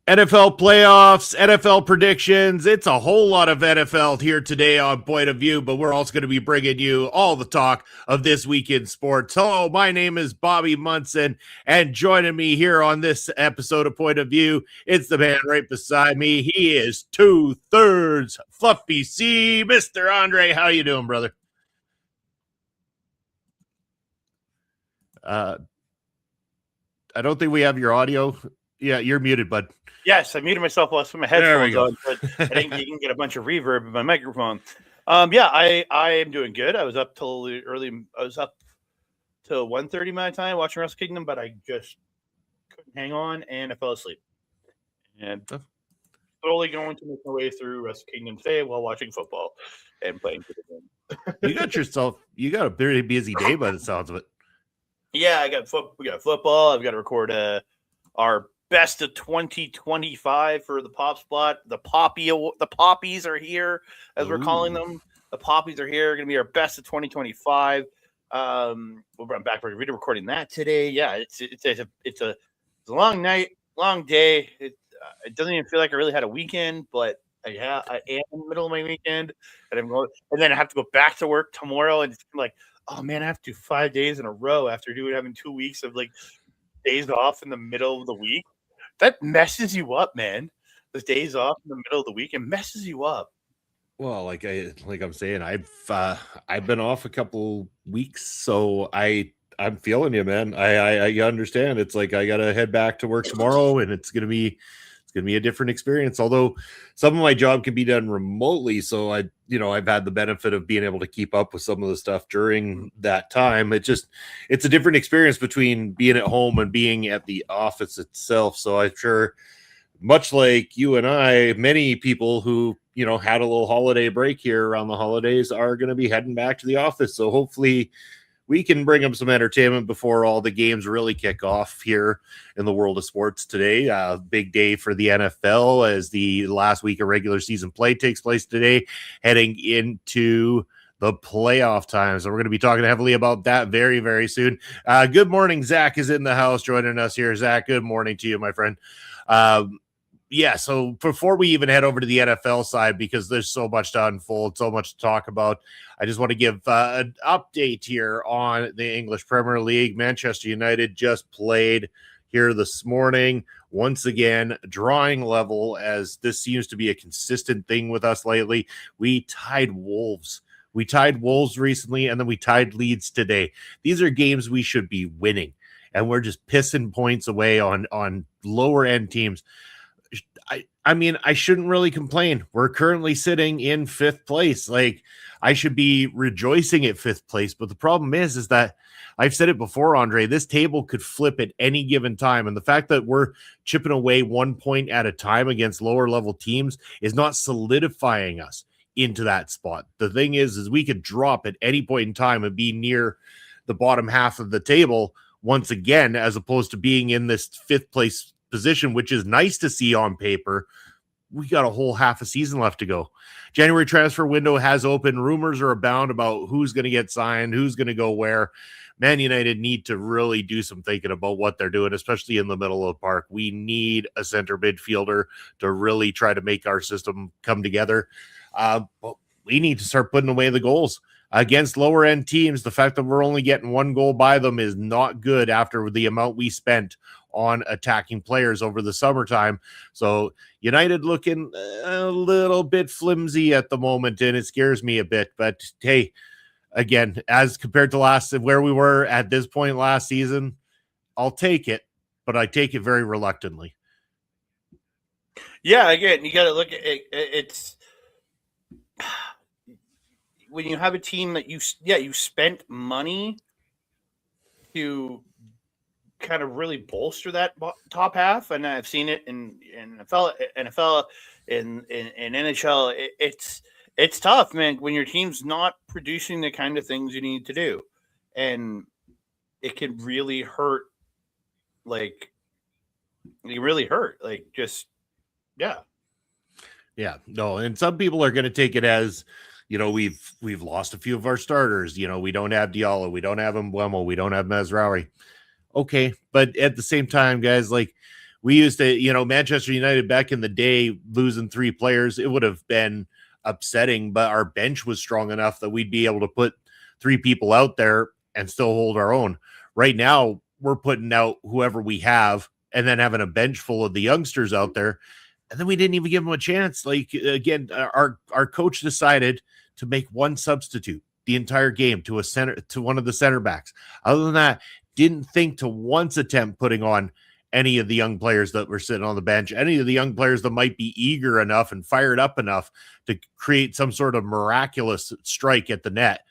NFL playoffs, NFL predictions. It's a whole lot of NFL here today on Point of View, but we're also going to be bringing you all the talk of this week in sports. Hello, my name is Bobby Munson, and joining me here on this episode of Point of View, it's the man right beside me. He is 2/3 Fluffy C, Mr. Andre. How you doing, brother? I don't think we have your audio. Yeah, you're muted, bud. Yes, I muted myself while I put my headphones on, but I think you can get a bunch of reverb in my microphone. I am doing good. I was up till early. I was up till 1:30 my time watching Wrestle Kingdom, but I just couldn't hang on and I fell asleep. And slowly going to make my way through Wrestle Kingdom today while watching football and playing for the game. You got a very busy day by the sounds of it. Yeah, we got football. I've got to record our best of 2025 for the pop spot. The poppies are here, as we're calling them. The poppies are here. Going to be our best of 2025. I'm back. We're recording that today. Yeah, it's a long night, long day. It doesn't even feel like I really had a weekend, but I am in the middle of my weekend, and and then I have to go back to work tomorrow, and it's like, oh man, I have to do 5 days in a row after having 2 weeks of like days off in the middle of the week. That messes you up, man. Those days off in the middle of the week, it messes you up. Well, like I'm saying, I've been off a couple weeks, so I'm feeling you, man. I understand. It's like I gotta head back to work tomorrow, and it's gonna be a different experience. Although some of my job can be done remotely, so I've had the benefit of being able to keep up with some of the stuff during that time. It's a different experience between being at home and being at the office itself. So I'm sure, much like you and I, many people who had a little holiday break here around the holidays are going to be heading back to the office. So hopefully we can bring them some entertainment before all the games really kick off here in the world of sports today. Big day for the NFL as the last week of regular season play takes place today, heading into the playoff time. So we're going to be talking heavily about that very, very soon. Good morning. Zach is in the house joining us here. Zach, good morning to you, my friend. So before we even head over to the NFL side, because there's so much to unfold, so much to talk about, I just want to give an update here on the English Premier League. Manchester United just played here this morning. Once again, drawing level, as this seems to be a consistent thing with us lately. We tied Wolves. We tied Wolves recently, and then we tied Leeds today. These are games we should be winning, and we're just pissing points away on lower-end teams. I mean, I shouldn't really complain. We're currently sitting in 5th place. Like, I should be rejoicing at 5th place. But the problem is that I've said it before, Andre, this table could flip at any given time. And the fact that we're chipping away 1 point at a time against lower level teams is not solidifying us into that spot. The thing is we could drop at any point in time and be near the bottom half of the table once again, as opposed to being in this 5th place position, which is nice to see on paper. We got a whole half a season left to go. January transfer window has opened. Rumors are abound about who's going to get signed, who's going to go where. Man United need to really do some thinking about what they're doing, especially in the middle of the park. We need a center midfielder to really try to make our system come together. But we need to start putting away the goals. Against lower end teams, the fact that we're only getting 1 goal by them is not good after the amount we spent on attacking players over the summertime. So United looking a little bit flimsy at the moment, and it scares me a bit. But hey, again, as compared to where we were at this point last season, I'll take it, but I take it very reluctantly. Yeah, again, you got to look at it. It's when you have a team that you spent money to kind of really bolster that top half, and I've seen it in NFL, in NHL. It's tough, man, when your team's not producing the kind of things you need to do, and it can really hurt. Like, you really hurt. Like, just no. And some people are going to take it as, we've lost a few of our starters. We don't have Diallo, we don't have Mbeumo, we don't have Mazraoui. Okay, but at the same time, guys, like, we used to, Manchester United back in the day, losing 3 players, it would have been upsetting, but our bench was strong enough that we'd be able to put 3 people out there and still hold our own. Right now, we're putting out whoever we have and then having a bench full of the youngsters out there. And then we didn't even give them a chance. Like, again, our coach decided to make one substitute the entire game to one of the center backs. Other than that, didn't think to once attempt putting on any of the young players that were sitting on the bench, any of the young players that might be eager enough and fired up enough to create some sort of miraculous strike at the net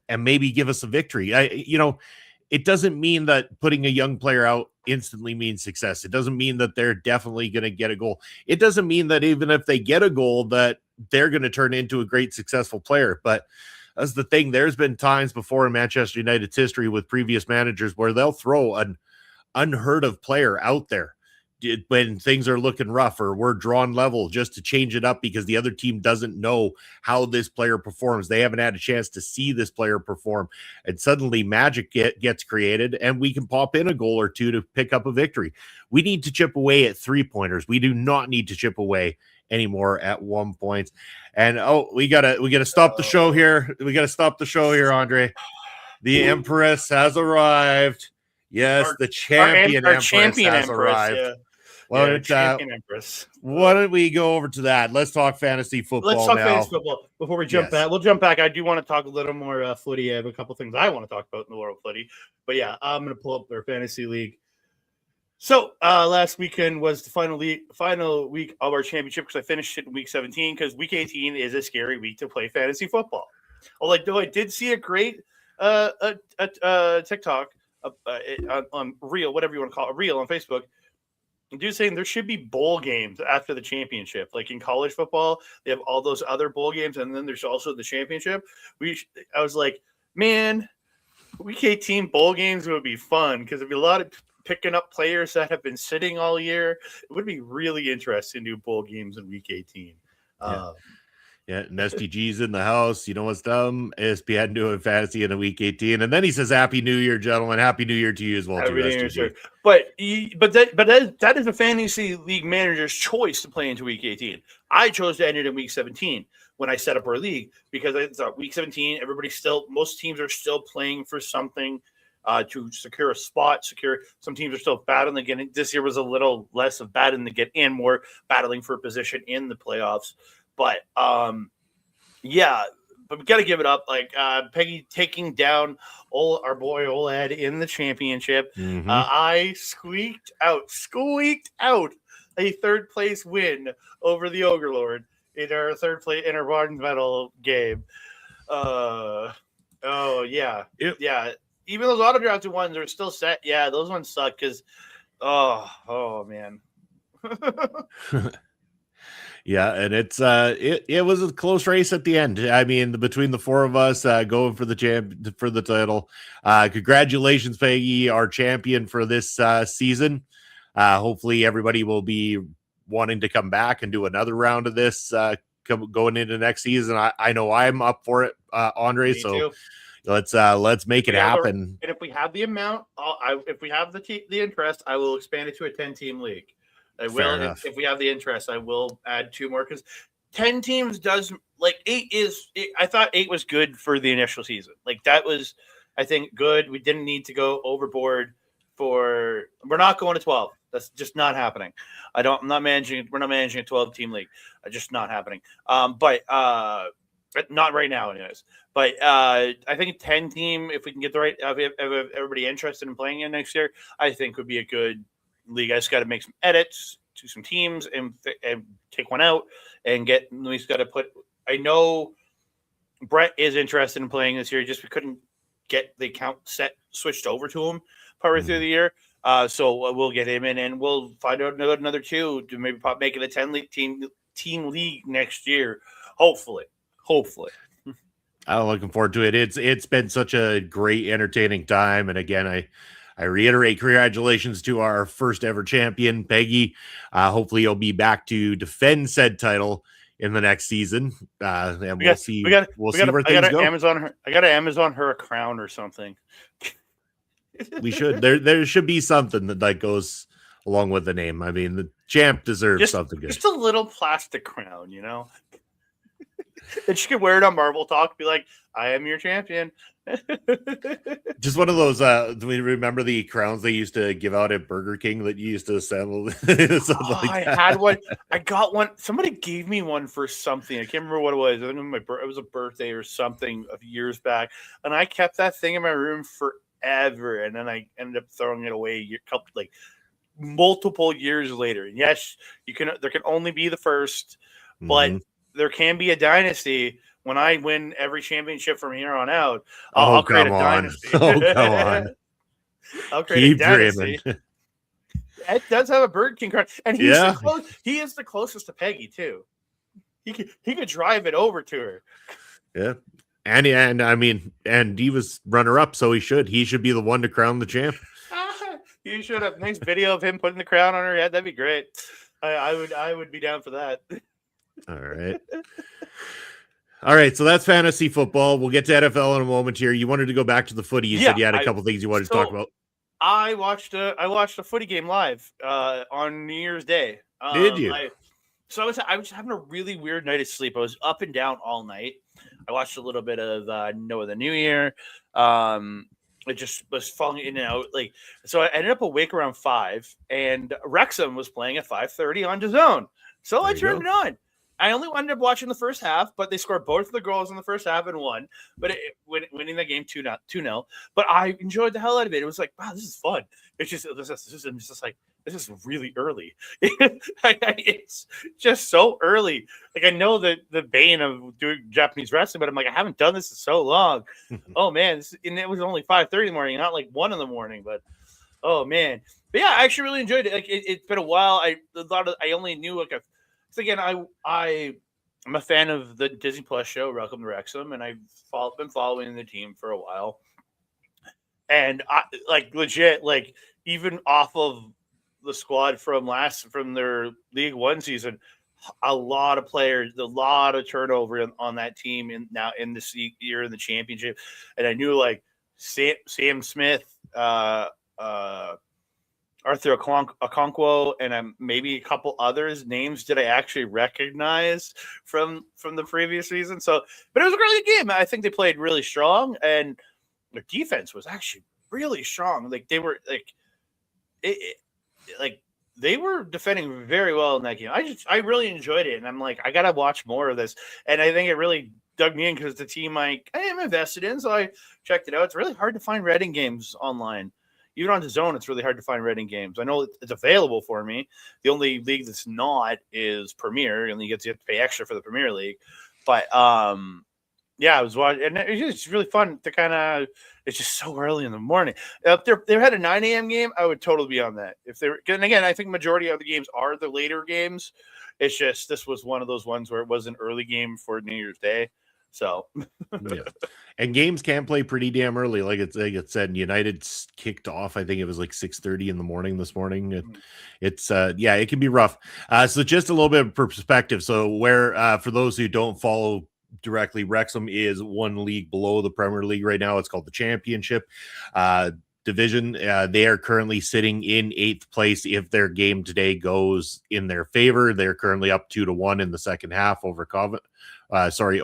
and maybe give us a victory. It doesn't mean that putting a young player out instantly means success. It doesn't mean that they're definitely going to get a goal. It doesn't mean that even if they get a goal that they're going to turn into a great successful player. But that's the thing. There's been times before in Manchester United's history with previous managers where they'll throw an unheard of player out there when things are looking rough or we're drawn level, just to change it up because the other team doesn't know how this player performs. They haven't had a chance to see this player perform, and suddenly magic gets created and we can pop in a goal or two to pick up a victory. We need to chip away at 3-pointers. We do not need to chip away anymore at 1 point. And we gotta stop the show here. We gotta stop the show here, Andre. The Empress has arrived. Yes, the champion Empress has arrived. Yeah. Well, champion Empress. Why don't we go over to that? Let's talk fantasy football. Let's talk fantasy football before we jump back. We'll jump back. I do want to talk a little more footy. I have a couple things I want to talk about in the world of footy. But yeah, I'm going to pull up their fantasy league. So last weekend was the final week of our championship because I finished it in week 17 because week 18 is a scary week to play fantasy football. Although I did see a great TikTok on Reel, whatever you want to call it, Reel on Facebook. Dude saying there should be bowl games after the championship. Like in college football, they have all those other bowl games, and then there's also the championship. I was like, man, week 18 bowl games would be fun because there'd be a lot of picking up players that have been sitting all year. It would be really interesting to do bowl games in week 18. Yeah, and STG's in the house. You know what's dumb? ESPN doing fantasy in a week 18. And then he says, Happy New Year, gentlemen. Happy New Year to you as well, too, STG. But that is a fantasy league manager's choice to play into week 18. I chose to end it in week 17 when I set up our league because I thought week 17, most teams are still playing for something to secure a spot, some teams are still battling to get in. This year was a little less of battling to get in, more battling for a position in the playoffs. But but we got to give it up. Like Peggy taking down our boy Oled in the championship. Mm-hmm. I squeaked out a third place win over the Ogre Lord in our third place in our Barnes Medal game. Yeah. Even those auto drafted ones are still set. Yeah, those ones suck because oh man. Yeah, and it was a close race at the end. I mean, between the four of us going for the title. Congratulations, Peggy, our champion for this season. Hopefully, everybody will be wanting to come back and do another round of this going into next season. I know I'm up for it, Andre. So let's make it happen. And if we have the amount, if we have the interest, I will expand it to a 10-team league. I will, if we have the interest, I will add 2 more because 10 teams does like 8 is. I thought 8 was good for the initial season. Like that was, I think, good. We didn't need to go overboard we're not going to 12. That's just not happening. We're not managing a 12-team league. Just not happening. But not right now, anyways. But I think 10-team, if we can get the right, if everybody interested in playing it next year, I think would be a good league. I just got to make some edits to some teams and take one out and we just got to put. I know Brett is interested in playing this year. Just we couldn't get the account switched over to him partway through the year. So we'll get him in and we'll find out another 2 to maybe make it a 10-team league next year. Hopefully. I'm looking forward to it. It's been such a great, entertaining time. And again, I reiterate, congratulations to our first ever champion, Peggy. Hopefully you'll be back to defend said title in the next season. And we'll see where things go. I got to Amazon her a crown or something. We should. There should be something that goes along with the name. I mean, the champ deserves something good. Just a little plastic crown, that you can wear it on Marvel Talk, be like, I am your champion. Just one of those, do we remember the crowns they used to give out at Burger King that you used to assemble? I had one. I got one. Somebody gave me one for something. I can't remember what it was. I think it was a birthday or something a few years back. And I kept that thing in my room forever. And then I ended up throwing it away multiple years later. And yes, there can only be the first, but there can be a dynasty. When I win every championship from here on out, I'll create a dynasty. Oh, come on. I'll create a dynasty. Ed does have a Burger King card, and he is the closest to Peggy too. He could drive it over to her. Yeah, and I mean, and he was runner up, so he should be the one to crown the champ. You should have nice video of him putting the crown on her head. That'd be great. I would be down for that. All right, so that's fantasy football. We'll get to NFL in a moment here. You wanted to go back to the footy. You said you had a couple things you wanted to talk about. I watched a footy game live on New Year's Day. Did you? I was having a really weird night of sleep. I was up and down all night. I watched a little bit of Noah the New Year. It just was falling in and out. So I ended up awake around 5, and Wrexham was playing at 5:30 on DAZN. So I turned it on. I only ended up watching the first half, but they scored both of the goals in the first half and won. But winning the game 2-0. But I enjoyed the hell out of it. It was like, wow, this is fun. This is really early. It's just so early. I know that the bane of doing Japanese wrestling, but I'm like, I haven't done this in so long. Oh man, and it was only 5:30 in the morning, not like 1 in the morning. But oh man, but yeah, I actually really enjoyed it. It's been a while. I only knew so again, I'm a fan of the Disney Plus show Welcome to Wrexham, and I've been following the team for a while. And I legit, even off of the squad from their League One season, a lot of players, a lot of turnover on that team now in this year in the championship. And I knew Sam Smith, Arthur Okonkwo, and maybe a couple others names did I actually recognize from the previous season. So, but it was a really good game. I think they played really strong, and their defense was actually really strong. They were defending very well in that game. I really enjoyed it, and I'm like, I gotta watch more of this. And I think it really dug me in because the team I am invested in, so I checked it out. It's really hard to find Reading games online. Even on DAZN, it's really hard to find Reading games. I know it's available for me. The only league that's not is Premier, and you have to pay extra for the Premier League. But yeah, I was watching, and it's really fun to it's just so early in the morning. If they had a 9 a.m. game, I would totally be on that. And again, I think majority of the games are the later games. It's just this was one of those ones where it was an early game for New Year's Day. So yeah. And games can play pretty damn early. Like it said, United kicked off. I think it was 6:30 in the morning this morning. It can be rough. So just a little bit of perspective. So where for those who don't follow directly, Wrexham is one league below the Premier League right now. It's called the Championship division. They are currently sitting in 8th place. If their game today goes in their favor, they're currently up 2-1 in the second half over Covent. That's a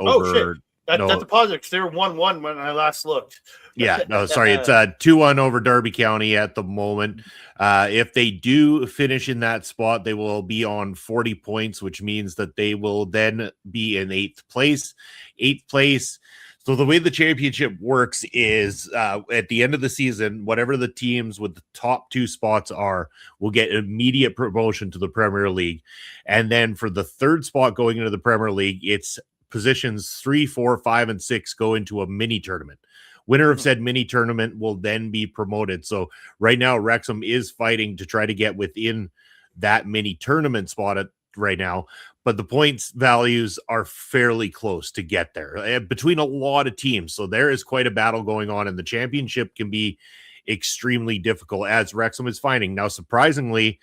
positive because they were 1-1 when I last looked. Yeah, no, sorry. It's 2-1 over Derby County at the moment. If they do finish in that spot, they will be on 40 points, which means that they will then be in 8th place. 8th place. So the way the championship works is at the end of the season, whatever the teams with the top 2 spots are will get immediate promotion to the Premier League. And then for the 3rd spot going into the Premier League, it's positions 3, 4, 5, and 6 go into a mini tournament. Winner of said mini tournament will then be promoted. So right now, Wrexham is fighting to try to get within that mini tournament spot right now, but the points values are fairly close to get there between a lot of teams. So there is quite a battle going on, and the championship can be extremely difficult, as Wrexham is finding. Now, surprisingly,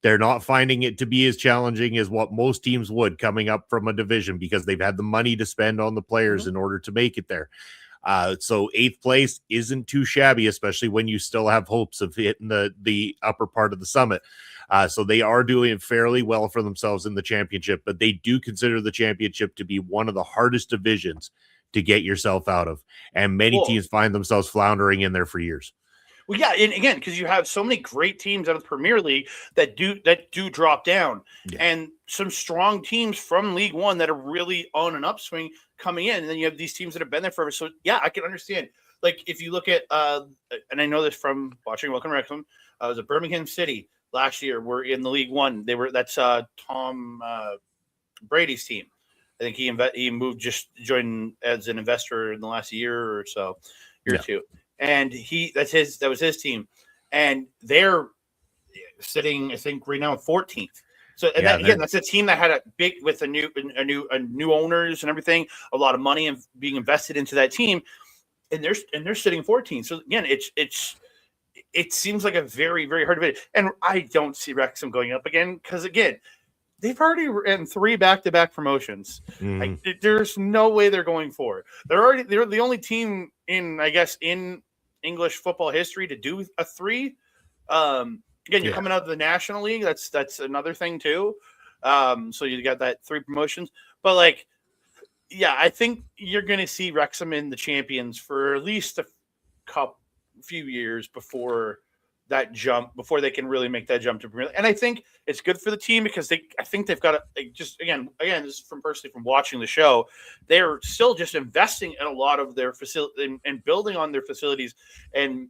they're not finding it to be as challenging as what most teams would coming up from a division, because they've had the money to spend on the players in order to make it there. So 8th place isn't too shabby, especially when you still have hopes of hitting the upper part of the summit. So they are doing fairly well for themselves in the championship, but they do consider the championship to be one of the hardest divisions to get yourself out of. And many teams find themselves floundering in there for years. Well, yeah, and again, because you have so many great teams out of the Premier League that do drop down, and some strong teams from League One that are really on an upswing coming in, and then you have these teams that have been there forever. So yeah, I can understand. Like if you look at, and I know this from watching Welcome Wrexham, I was at Birmingham City last year. We're in the League One. That's Tom Brady's team. I think he moved, just joined as an investor in the last year or so, or two. And that was his team, and they're sitting, I think, right now 14th. So that's a team that had a big, with a new owners and everything, a lot of money and being invested into that team, and they're sitting 14th. So again, it seems like a very, very hard debate, and I don't see Wrexham going up again because again, they've already ran 3 back-to-back promotions. There's no way they're going forward. They're the only team in English football history to do a 3. Again, you're coming out of the National League. That's another thing too. So you got that 3 promotions. But I think you're going to see Wrexham in the champions for at least a few years before they can really make that jump to Premier League. And I think it's good for the team because I think they've got again, this is from watching the show. They're still just investing in a lot of their facility and building on their facilities and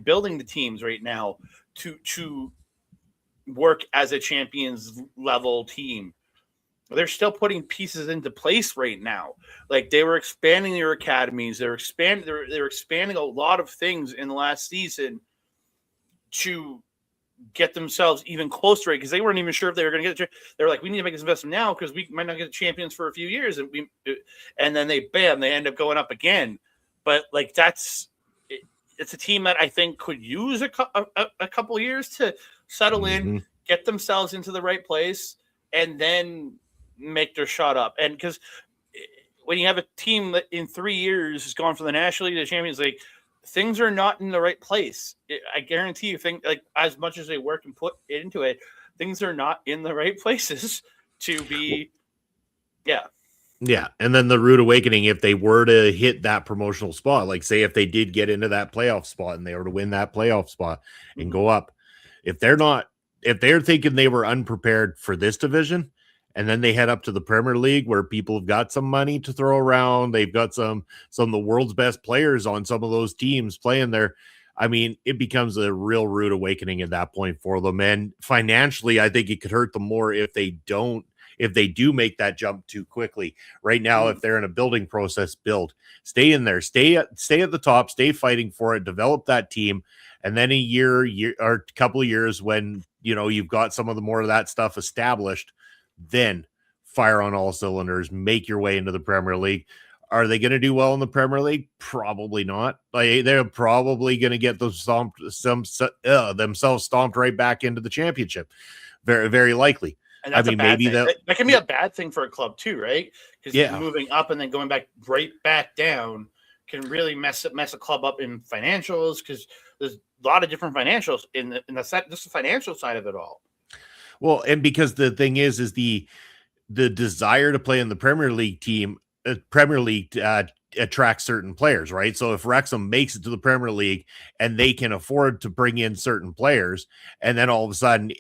building the teams right now to work as a champions level team. They're still putting pieces into place right now. Like they were expanding their academies. They're expanding a lot of things in the last season to get themselves even closer, because they weren't even sure if they were going to get it. They were like, we need to make this investment now because we might not get the champions for a few years, and then they end up going up again. But it's a team that I think could use a couple of years to settle in, get themselves into the right place, and then make their shot up. And because when you have a team that in 3 years has gone from the National League to the Champions League, things are not in the right place. I guarantee you, as much as they work and put into it, things are not in the right places to be. Yeah. And then the rude awakening, if they were to hit that promotional spot, like say if they did get into that playoff spot and they were to win that playoff spot and go up, if they're thinking they were unprepared for this division, and then they head up to the Premier League where people have got some money to throw around. They've got some of the world's best players on some of those teams playing there. I mean, it becomes a real rude awakening at that point for them. And financially, I think it could hurt them more if they do make that jump too quickly. Right now, if they're in a building process, stay in there, stay at the top, stay fighting for it, develop that team. And then a year or a couple of years when, you've got some of the more of that stuff established, then fire on all cylinders, make your way into the Premier League. Are they going to do well in the Premier League? Probably not. They're probably going to get themselves stomped right back into the championship. Very, very likely. And that's maybe that can be a bad thing for a club too, right? Because moving up and then going right back down can really mess a club up in financials, because there's a lot of different financials in the financial side of it all. Well, and because the thing is the desire to play in the Premier League attracts certain players, right? So if Wrexham makes it to the Premier League and they can afford to bring in certain players, and then all of a sudden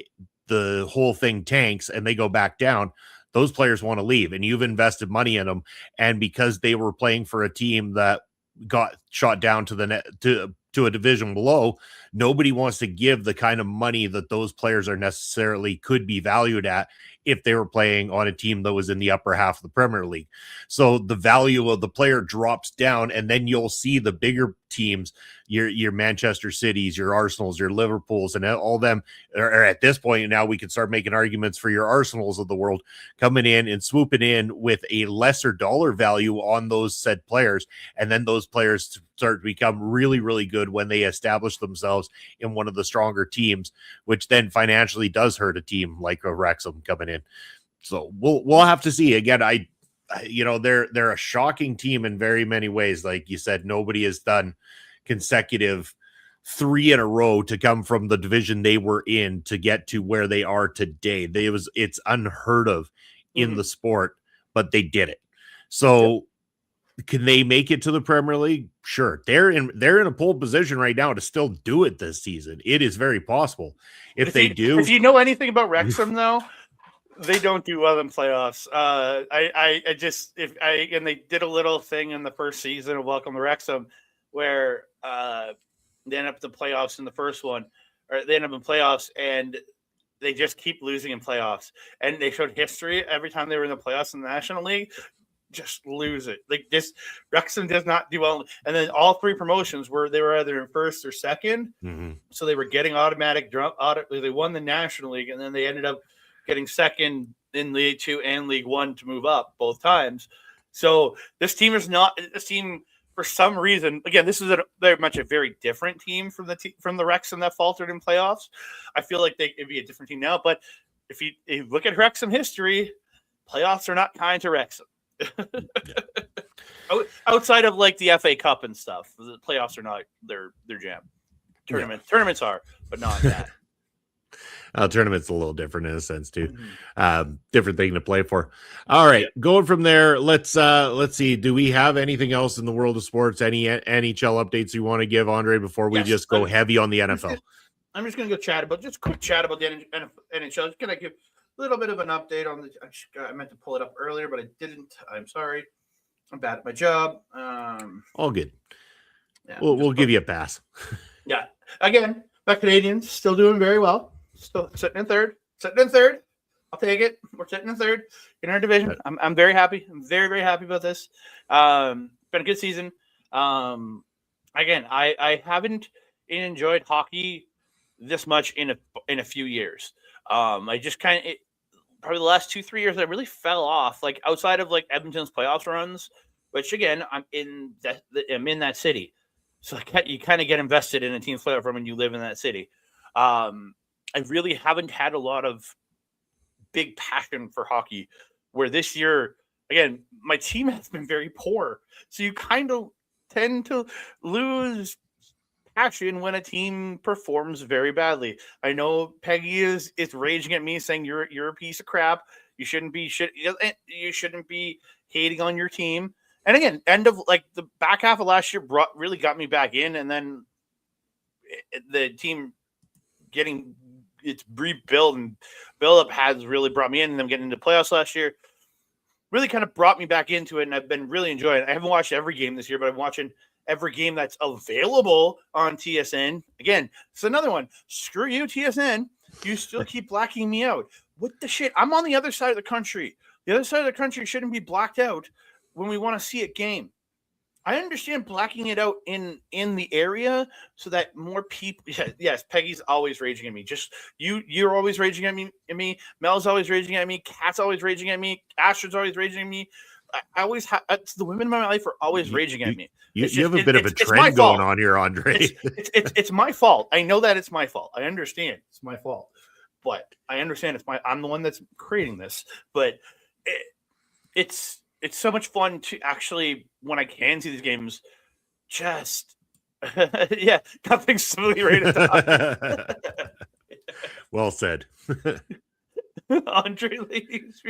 the whole thing tanks and they go back down, those players want to leave, and you've invested money in them. And because they were playing for a team that got shot down to a division below, nobody wants to give the kind of money that those players are necessarily could be valued at if they were playing on a team that was in the upper half of the Premier League. So the value of the player drops down, and then you'll see the bigger teams, your Manchester Cities, your Arsenals, your Liverpools, and all them, or at this point now we can start making arguments for your Arsenals of the world coming in and swooping in with a lesser dollar value on those said players. And then those players start to become really, really good when they establish themselves in one of the stronger teams, which then financially does hurt a team like a Wrexham coming in. So we'll have to see. Again, they're a shocking team in very many ways. Like you said, nobody has done consecutive 3 in a row to come from the division they were in to get to where they are today. It's unheard of in the sport, but they did it. So can they make it to the Premier League? Sure. They're in a pole position right now to still do it this season. It is very possible. If they do. If you know anything about Wrexham, though, they don't do well in playoffs. And they did a little thing in the first season of Welcome to Wrexham where they end up the playoffs in the first one, or they end up in playoffs and they just keep losing in playoffs. And they showed history every time they were in the playoffs in the National League. Just lose it. Like this, Wrexham does not do well. And then all 3 promotions they were either in first or second. So they were getting automatic they won the National League, and then they ended up getting second in League 2 and League 1 to move up both times. So this team for some reason, again, this is very much a very different team from the Wrexham that faltered in playoffs. I feel like it'd be a different team now. But if you look at Wrexham history, playoffs are not kind to Wrexham. Outside of like the FA Cup and stuff, the playoffs are not their jam. Tournaments are, but not that. Tournament's a little different in a sense too. Different thing to play for. All right, going from there, let's see. Do we have anything else in the world of sports? Any NHL updates you want to give, Andre, before we just go heavy on the NFL? I'm just going to go quick chat about the NHL. Just going to give a little bit of an update on I meant to pull it up earlier, but I didn't. I'm sorry. I'm bad at my job. All good. Yeah, we'll give you a pass. Yeah. Again, the Canadians still doing very well. Still sitting in third. I'll take it. We're sitting in third in our division. I'm very happy. I'm very, very happy about this. Been a good season. Again, I haven't enjoyed hockey this much in a few years. I just probably the last 2-3 years I really fell off. Like outside of like Edmonton's playoffs runs, which again I'm in that city, so you kind of get invested in a team's playoff run when you live in that city. I really haven't had a lot of big passion for hockey, where this year, again, my team has been very poor. So you kind of tend to lose passion when a team performs very badly. I know Peggy is raging at me saying you're a piece of crap. You shouldn't be hating on your team. And again, end of like the back half of last year really got me back in, and then the team getting its rebuild and build up has really brought me in, and them getting into playoffs last year really kind of brought me back into it, and I've been really enjoying it. I haven't watched every game this year, but I'm watching every game that's available on TSN. Again, it's another one. Screw you, TSN. You still keep blacking me out. What the shit? I'm on the other side of the country. The other side of the country shouldn't be blacked out when we want to see a game. I understand blacking it out in the area so that more people. Yes, Peggy's always raging at me. Just you're always raging at me. Mel's always raging at me. Kat's always raging at me. Astrid's always raging at me. I always have the women in my life are always raging at me. You have a bit of a trend going on here, Andre. It's my fault. I know that it's my fault. I understand it's my fault, but I understand I'm the one that's creating this. But it's so much fun to actually, when I can see these games, just nothing's smoothly rated. Well said. Andre Leeds.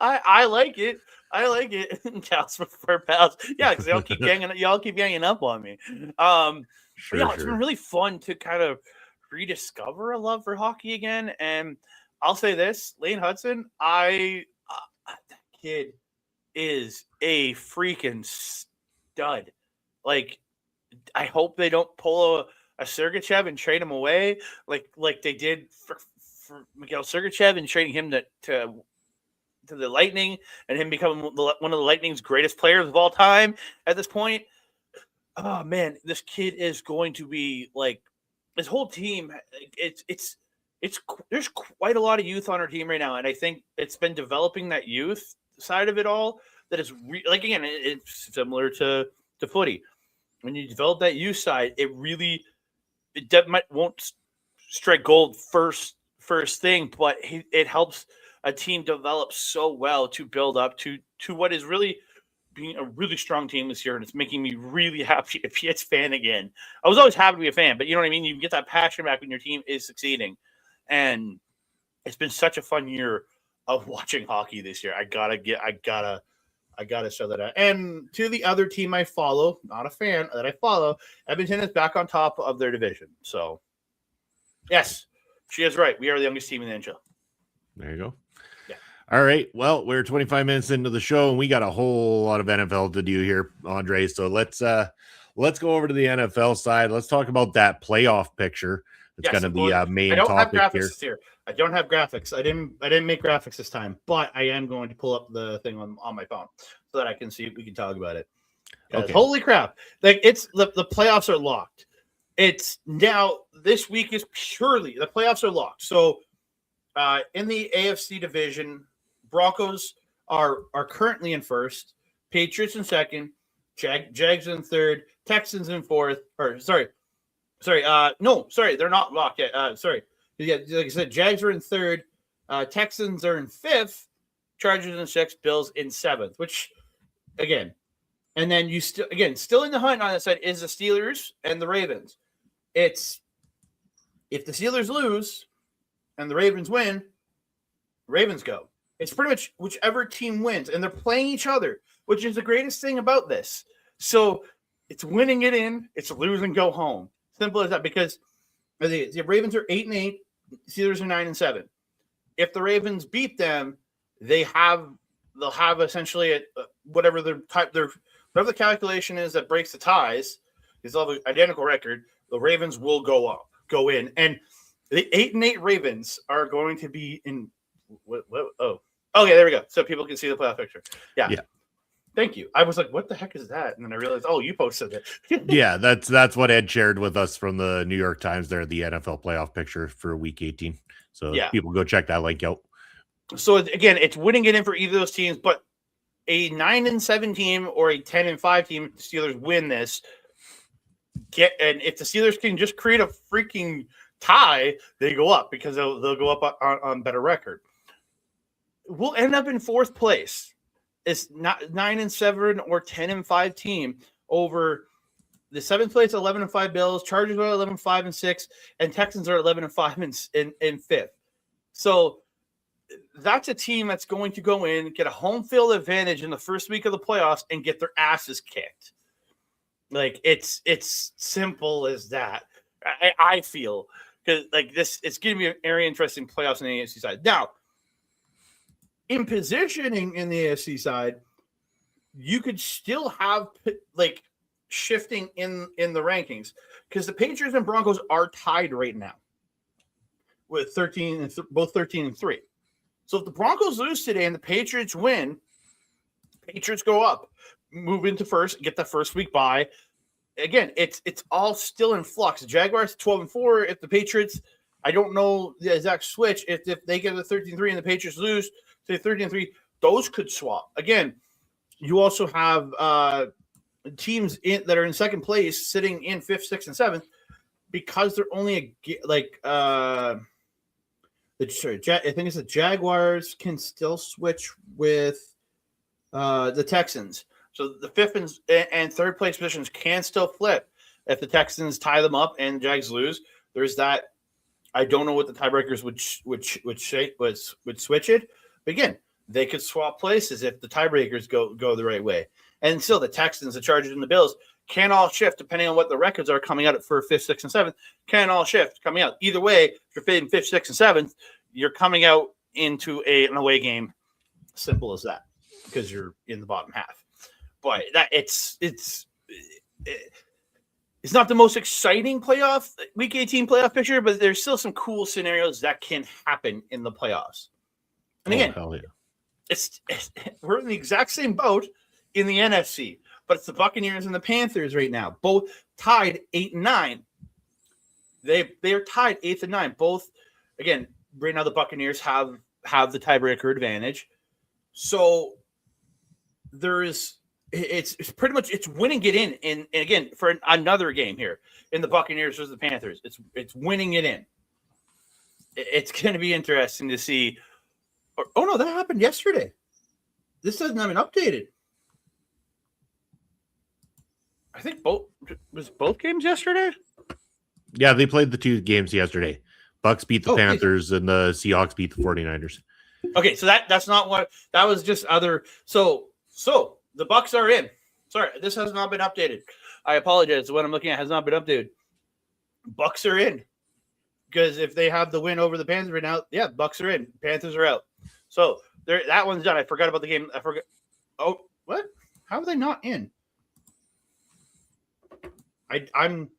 I like it. I like it. Cows for pals. Yeah, because y'all keep ganging up on me. It's been really fun to kind of rediscover a love for hockey again. And I'll say this, Lane Hudson, that kid is a freaking stud. Like, I hope they don't pull a Sergachev and trade him away like they did for Mikhail Sergachev and trading him to the Lightning and him becoming one of the Lightning's greatest players of all time at this point. Oh man, this kid is going to be like his whole team. There's quite a lot of youth on our team right now, and I think it's been developing that youth side of it all that is again, it's similar to footy. When you develop that youth side, it won't strike gold first thing, but it helps a team develop so well to build up to what is really being a really strong team this year, and it's making me really happy to be a fan again. I was always happy to be a fan, but you know what I mean? You get that passion back when your team is succeeding. And it's been such a fun year of watching hockey this year. I gotta show that out. And to the other team I follow, not a fan that I follow, Edmonton is back on top of their division. So, yes, she is right. We are the youngest team in the NHL. There you go. Yeah. All right. Well, we're 25 minutes into the show, and we got a whole lot of NFL to do here, Andre. So let's go over to the NFL side. Let's talk about that playoff picture. It's going to be a main topic here. I don't have graphics. I didn't make graphics this time, but I am going to pull up the thing on my phone so that I can see if we can talk about it. Okay. Holy crap. Like it's the playoffs are locked. It's now this week is purely the playoffs are locked. So in the AFC division, Broncos are currently in first, Patriots in second, Jags in third, Texans in fourth, they're not locked yet. Yeah, like I said, Jags are in third, Texans are in fifth, Chargers in sixth, Bills in seventh, which again, and then you still in the hunt on that side is the Steelers and the Ravens. It's if the Steelers lose and the Ravens win, Ravens go. It's pretty much whichever team wins, and they're playing each other, which is the greatest thing about this. So it's winning it in, it's lose and go home. Simple as that, because the Ravens are 8-8, Steelers are 9-7. If the Ravens beat them, they'll have essentially whatever the calculation is that breaks the ties. Is all the identical record. The Ravens will go in, and the 8-8 Ravens are going to be in. Okay, there we go. So people can see the playoff picture. Yeah. Thank you. I was like, what the heck is that? And then I realized, you posted it. Yeah, that's what Ed shared with us from the New York Times there, the NFL playoff picture for week 18. So people go check that link out. So again, it's winning it in for either of those teams, but a 9-7 team or a 10-5 team, if the Steelers win this, and if the Steelers can just create a freaking tie, they go up because they'll go up on better record. We'll end up in fourth place. It's not 9-7 or 10-5 team over the seventh place 11-5 Bills, Chargers are 11-5-6, and Texans are 11-5 in fifth. So that's a team that's going to go in, get a home field advantage in the first week of the playoffs, and get their asses kicked. Like it's simple as that. I feel because like this, it's going to be a very interesting playoffs on the AFC side. Now, in positioning in the AFC side, you could still have like shifting in the rankings because the Patriots and Broncos are tied right now with 13 and both 13-3. So if the Broncos lose today and the Patriots win, Patriots go up, move into first, get the first week bye. Again, it's all still in flux. The Jaguars 12-4. If the Patriots, I don't know the exact switch. If they get the 13-3 and the Patriots lose to 13-3, those could swap. Again, you also have teams that are in second place sitting in fifth, sixth, and seventh because they're only I think it's the Jaguars can still switch with the Texans. So the fifth and third place positions can still flip if the Texans tie them up and Jags lose. There's that. I don't know what the tiebreakers would switch it. But again, they could swap places if the tiebreakers go the right way. And still, the Texans, the Chargers, and the Bills can all shift depending on what the records are coming out for fifth, sixth, and seventh. Can all shift coming out. Either way, if you're fifth, sixth, and seventh, you're coming out into an away game. Simple as that, because you're in the bottom half. But it's not the most exciting week 18 playoff picture, but there's still some cool scenarios that can happen in the playoffs. And again, hell yeah. We're in the exact same boat in the NFC, but it's the Buccaneers and the Panthers right now, both tied 8-9. They are tied 8th and 9. Both, again, right now the Buccaneers have the tiebreaker advantage. So it's pretty much it's winning it in, and again for another game here in the Buccaneers versus the Panthers. It's winning it in. It's going to be interesting to see. Oh no, that happened yesterday. This hasn't been updated. I think both games yesterday. Yeah, they played the 2 games yesterday. Bucks beat the Panthers and the Seahawks beat the 49ers. Okay, so that's not what that was. Just other. So the Bucks are in. Sorry, this has not been updated. I apologize. What I'm looking at has not been updated. Bucks are in because if they have the win over the Panthers right now, yeah, Bucks are in. Panthers are out. So that one's done. I forgot about the game. I forgot. Oh, what? How are they not in? I'm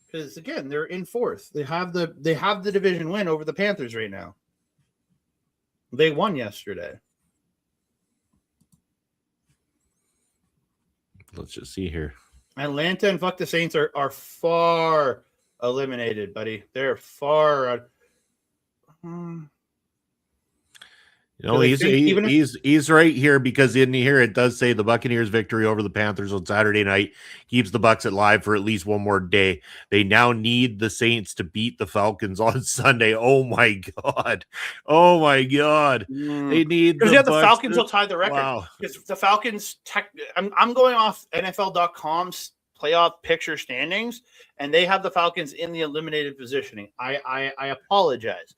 because again they're in 4th. They have the division win over the Panthers right now. They won yesterday. Let's just see here. Atlanta and fuck the Saints are far eliminated, buddy. They're far. He's right here because in here it does say the Buccaneers' victory over the Panthers on Saturday night keeps the Bucs alive for at least one more day. They now need the Saints to beat the Falcons on Sunday. Oh my god! They need because the Falcons will tie the record. Wow. Because the Falcons. I'm going off NFL.com's playoff picture standings, and they have the Falcons in the eliminated positioning. I apologize.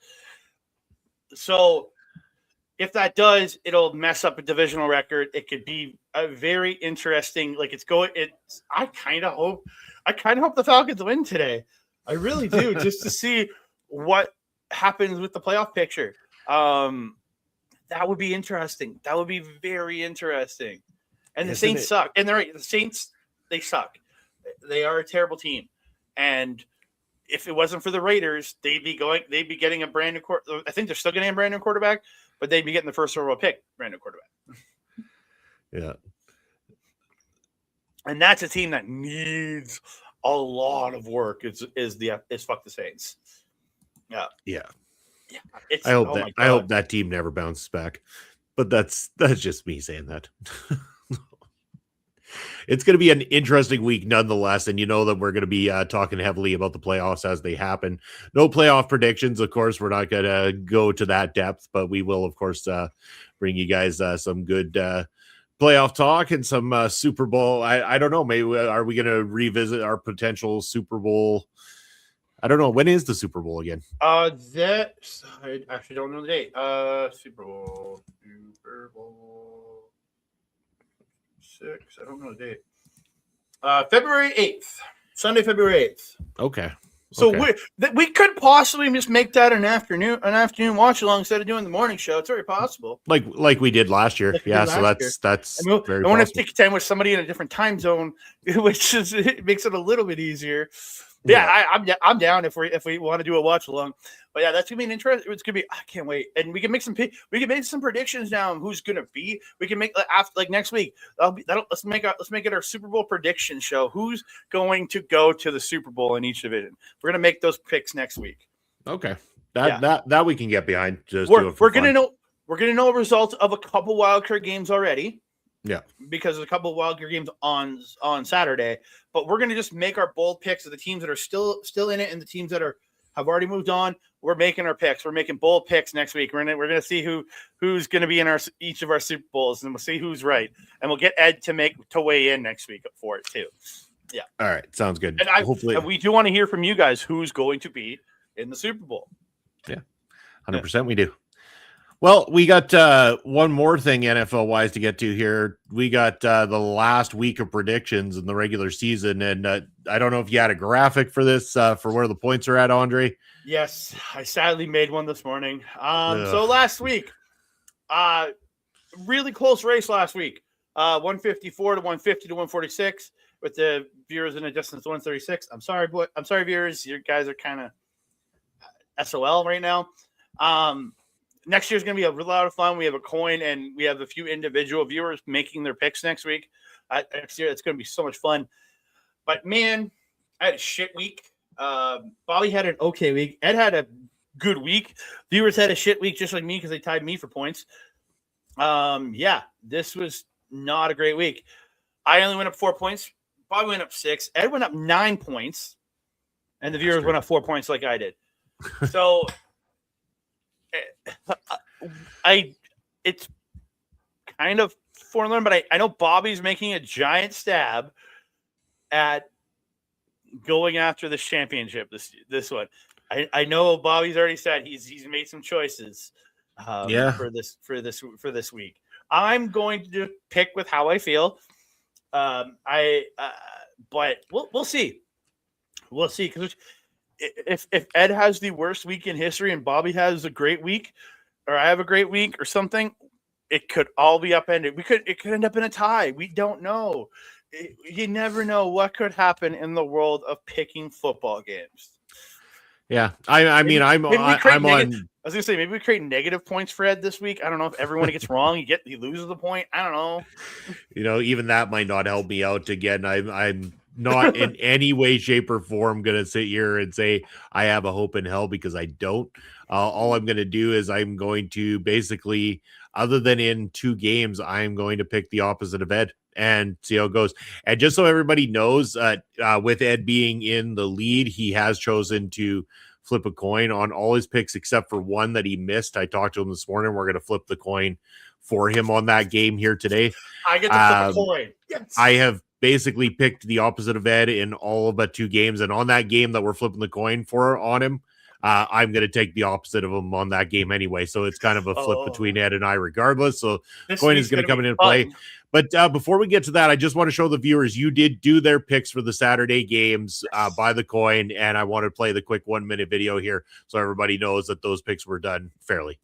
So. If that does, it'll mess up a divisional record. It could be a very interesting. I kind of hope the Falcons win today. I really do, just to see what happens with the playoff picture. That would be interesting. That would be very interesting. And the Saints suck. And they're right. The Saints, they suck. They are a terrible team. And if it wasn't for the Raiders, they'd be getting a brand new quarterback. I think they're still getting a brand new quarterback, but they'd be getting the first overall pick, brand new quarterback. Yeah. And that's a team that needs a lot of work. Is fuck the Saints. Yeah. Yeah. I hope that team never bounces back. But that's just me saying that. It's going to be an interesting week nonetheless, and you know that we're going to be talking heavily about the playoffs as they happen. No playoff predictions, of course. We're not going to go to that depth, but we will, of course, bring you guys some good playoff talk and some Super Bowl. I don't know. Maybe are we going to revisit our potential Super Bowl? I don't know. When is the Super Bowl again? I actually don't know the date. Super Bowl 6. I don't know the date. February 8th. Sunday, February 8th. Okay. So we could possibly just make that an afternoon watch along instead of doing the morning show. It's very possible. Like we did last year. That's very I want to take time with somebody in a different time zone, which it makes it a little bit easier. Yeah, I'm down if we want to do a watch along. But yeah, that's gonna be an interesting. It's gonna be. I can't wait, and we can make some predictions now on who's gonna be. We can make after next week. Let's make it our Super Bowl prediction show. Who's going to go to the Super Bowl in each division? We're gonna make those picks next week. Okay, that we can get behind. We're gonna know results of a couple wildcard games already. Yeah, because there's a couple of wildcard games on Saturday, but we're going to just make our bold picks of the teams that are still in it and the teams that have already moved on. We're making our picks. We're making bold picks next week. We're going to see who's going to be in each of our Super Bowls, and we'll see who's right. And we'll get Ed to weigh in next week for it too. Yeah. All right. Sounds good. And we do want to hear from you guys who's going to be in the Super Bowl. Yeah, 100%. We do. Well, we got one more thing NFL-wise to get to here. We got the last week of predictions in the regular season, and I don't know if you had a graphic for this, for where the points are at, Andre. Yes, I sadly made one this morning. So last week, really close race last week, 154 to 150 to 146, with the viewers in a distance to 136. I'm sorry, viewers. You guys are kind of SOL right now. Next year's going to be a lot of fun. We have a coin, and we have a few individual viewers making their picks next week. Next year, it's going to be so much fun. But, man, I had a shit week. Bobby had an okay week. Ed had a good week. Viewers had a shit week just like me because they tied me for points. Yeah, this was not a great week. I only went up 4 points. Bobby went up 6. Ed went up 9 points. And the viewers went up 4 points like I did. So – it's kind of forlorn, but I know Bobby's making a giant stab at going after this championship. This one, I know Bobby's already said he's made some choices. For this week, I'm going to just pick with how I feel. But we'll see. We'll see, because if Ed has the worst week in history and Bobby has a great week, or I have a great week or something, it could all be upended. It could end up in a tie. We don't know. You never know what could happen in the world of picking football games. Yeah, I mean, I'm on. I was gonna say, maybe we create negative points for Ed this week. I don't know if everyone gets wrong, he loses the point. I don't know. Even that might not help me out. Again, I'm not in any way, shape, or form gonna sit here and say I have a hope in hell, because I don't. All I'm gonna do is I'm going to basically, other than in 2 games, I'm going to pick the opposite of Ed and see how it goes. And just so everybody knows, with Ed being in the lead, he has chosen to flip a coin on all his picks except for one that he missed. I talked to him this morning. We're going to flip the coin for him on that game here today. I get to flip a coin. Yes. I have basically picked the opposite of Ed in all but 2 games. And on that game that we're flipping the coin for on him, I'm going to take the opposite of him on that game anyway. So it's kind of a flip between Ed and I regardless. So this coin is going to come into play. But before we get to that, I just want to show the viewers you did do their picks for the Saturday games by the coin. And I want to play the quick 1-minute video here so everybody knows that those picks were done fairly.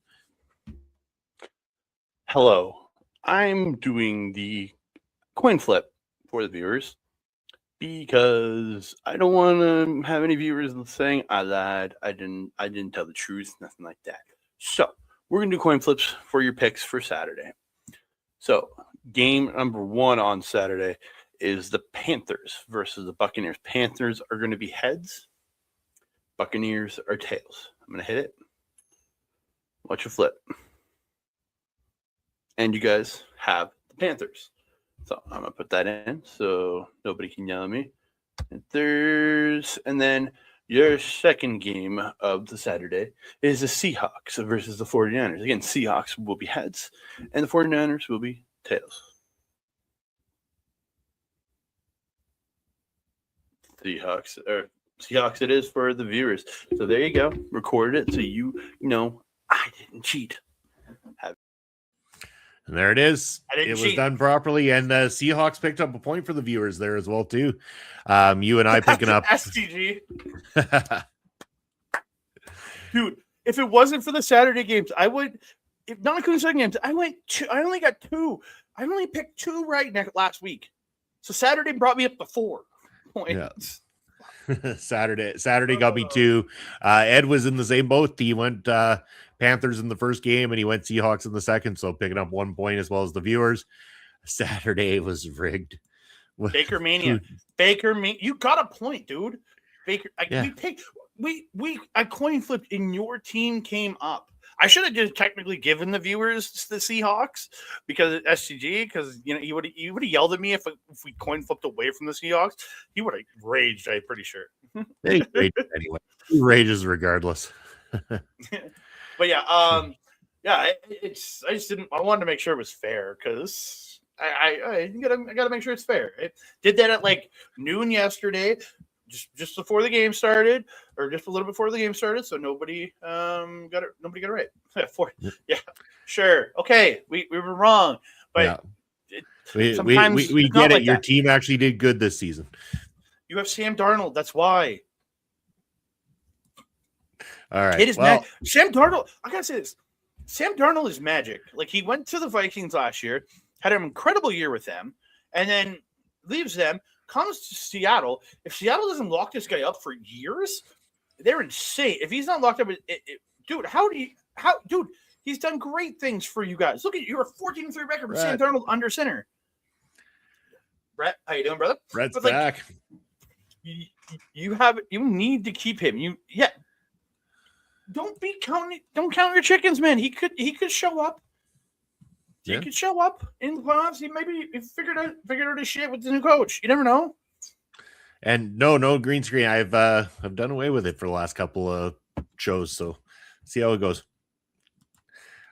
Hello. I'm doing the coin flip for the viewers because I don't want to have any viewers saying I lied, I didn't tell the truth, nothing like that. So we're going to do coin flips for your picks for Saturday. So game number 1 on Saturday is the Panthers versus the Buccaneers. Panthers are going to be heads. Buccaneers are tails. I'm going to hit it. Watch it flip. And you guys have the Panthers. So I'm going to put that in so nobody can yell at me. And then your second game of the Saturday is the Seahawks versus the 49ers. Again, Seahawks will be heads, and the 49ers will be tails. Seahawks it is for the viewers. So there you go. Recorded it so you know I didn't cheat. And there it is. It was done properly, and the Seahawks picked up a point for the viewers there as well too. You and I picking up STG. Dude, if it wasn't for the Saturday games, I would. If not including second games, I only got 2. I only picked 2 right last week. So Saturday brought me up to 4 points. Yeah. Saturday got me 2. Ed was in the same boat. He went Panthers in the first game, and he went Seahawks in the second, so picking up 1 point as well as the viewers. Saturday was rigged. Baker Mania. You got a point, dude. Baker. We coin flipped and your team came up. I should have just technically given the viewers the Seahawks because SCG, because he would have yelled at me if we coin flipped away from the Seahawks. He would have raged. I'm pretty sure. They raged anyway. He rages regardless. But yeah, I just didn't. I wanted to make sure it was fair because I gotta make sure it's fair. It did that at like noon yesterday, just before the game started, or just a little before the game started, so nobody got it right. Yeah, sure, okay, we were wrong, but yeah. We get it. Your team actually did good this season. You have Sam Darnold. That's why. All right. It is Sam Darnold. I gotta say this. Sam Darnold is magic. Like, he went to the Vikings last year, had an incredible year with them, and then leaves them, comes to Seattle. If Seattle doesn't lock this guy up for years, they're insane. If he's not locked up, dude, he's done great things for you guys. Look at you. You're a 14-3 record with Sam Darnold under center. Brett, how you doing, brother? Brett's back. You need to keep him. Don't count your chickens, man. He could show up. He could show up in the playoffs. He figured out his shit with the new coach. You never know. And no green screen. I've done away with it for the last couple of shows. So see how it goes.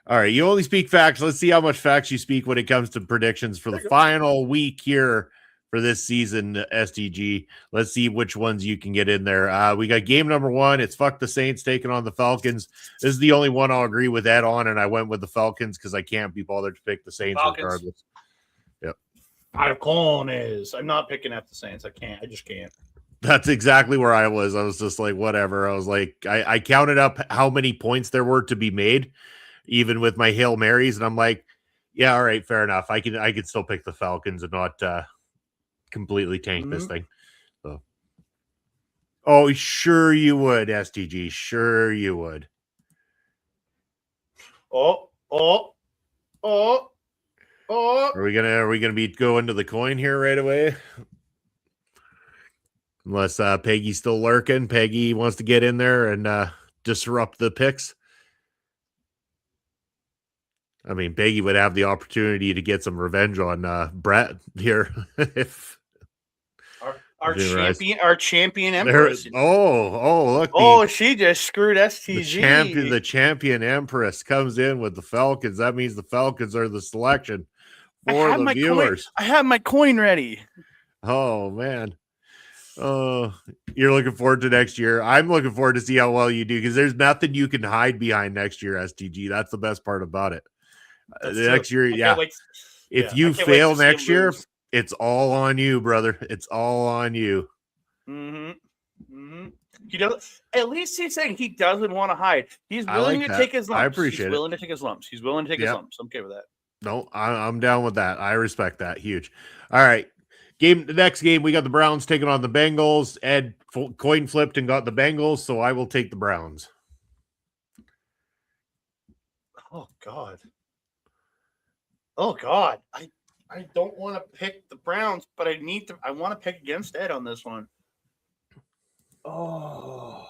All right, you only speak facts. Let's see how much facts you speak when it comes to predictions for the final week here for this season, STG. Let's see which ones you can get in there. We got game number 1. It's fuck the Saints taking on the Falcons. This is the only one I'll agree with Ed on, and I went with the Falcons because I can't be bothered to pick the Saints regardless. Yep. Falcons. I'm not picking up the Saints. I can't. I just can't. That's exactly where I was. I was just like, whatever. I was like, I counted up how many points there were to be made, even with my Hail Marys, and I'm like, yeah, all right, fair enough. I can still pick the Falcons and not completely tank this thing. So, oh, sure you would, STG. Sure you would. Oh. Are we gonna be going to the coin here right away? Unless Peggy's still lurking. Peggy wants to get in there and disrupt the picks. I mean, Peggy would have the opportunity to get some revenge on Brett here if our champion Empress. Look. She just screwed STG. The champion Empress comes in with the Falcons. That means the Falcons are the selection for the viewers. I have my coin ready. Oh man. Oh, you're looking forward to next year. I'm looking forward to see how well you do because there's nothing you can hide behind next year, STG. That's the best part about it. Next year, if you fail next year, it's all on you, brother. It's all on you. He does. At least he's saying he doesn't want to hide. He's willing to take his lumps. I appreciate it. He's willing to take his lumps. He's okay with that. No, I'm down with that. I respect that. Huge. All right. The next game, we got the Browns taking on the Bengals. Ed coin flipped and got the Bengals, so I will take the Browns. Oh God. I don't want to pick the Browns, but I want to pick against Ed on this one. Oh.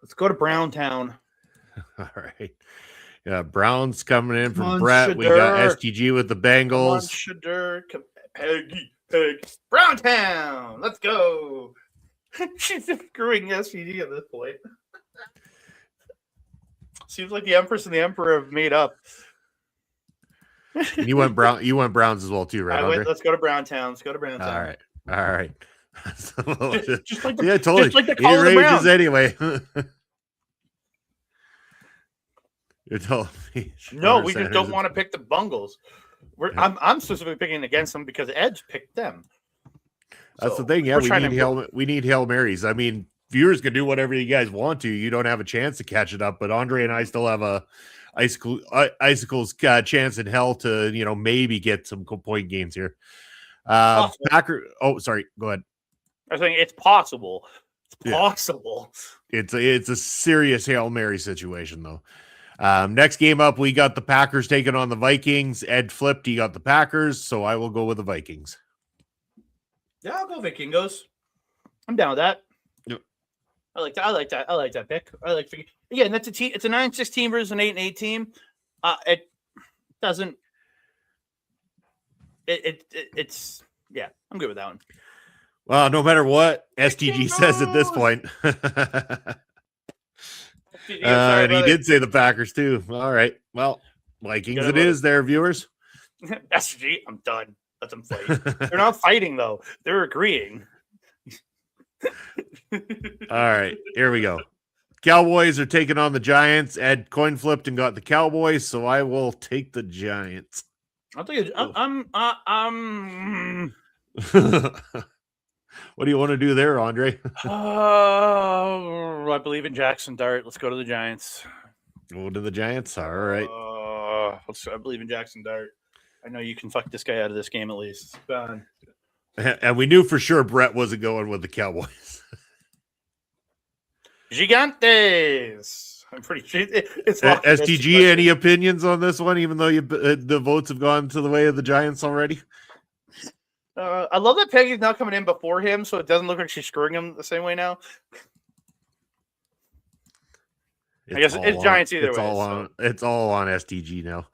Let's go to Browntown. All right. Yeah, Browns coming in from Brett. We got STG with the Bengals. Peggy. Browntown. Let's go. She's screwing STG at this point. Seems like the Empress and the Emperor have made up. And you went Browns as well too, right? Let's go to Browntown. All right. just like I told you. Just like the call of the Browns anyway. You're telling me. No, we just don't want to pick the Bungles. I'm specifically picking against them because Ed's picked them. That's the thing. Yeah, we need Hail Marys. I mean, viewers can do whatever you guys want to. You don't have a chance to catch it up, but Andre and I still have a Icicle's chance in hell to maybe get some point games here. Packer. Oh, sorry. Go ahead. I think it's possible. It's possible. It's a serious Hail Mary situation though. Next game up, we got the Packers taking on the Vikings. Ed flipped. He got the Packers, so I will go with the Vikings. Yeah, I'll go Vikingos. I'm down with that. Yep. I like that pick. Again, that's a team. It's a 9-6 team versus an 8-8 team. It doesn't. It's I'm good with that one. Well, no matter what STG says at this point. And he did say the Packers too. All right. Well, Vikings it is there, viewers. SG, I'm done. Let them fight. They're not fighting though. They're agreeing. All right. Here we go. Cowboys are taking on the Giants. Ed coin flipped and got the Cowboys, so I will take the Giants. I'll take it. What do you want to do there, Andre? I believe in Jackson Dart. Let's go to the Giants. Go to the Giants. All right. I believe in Jackson Dart. I know you can fuck this guy out of this game at least. And we knew for sure Brett wasn't going with the Cowboys. Gigantes. I'm pretty sure it's STG. Any opinions on this one? Even though the votes have gone to the way of the Giants already. I love that Peggy's now coming in before him, so it doesn't look like she's screwing him the same way now. I guess it's Giants either way. It's all on STG now.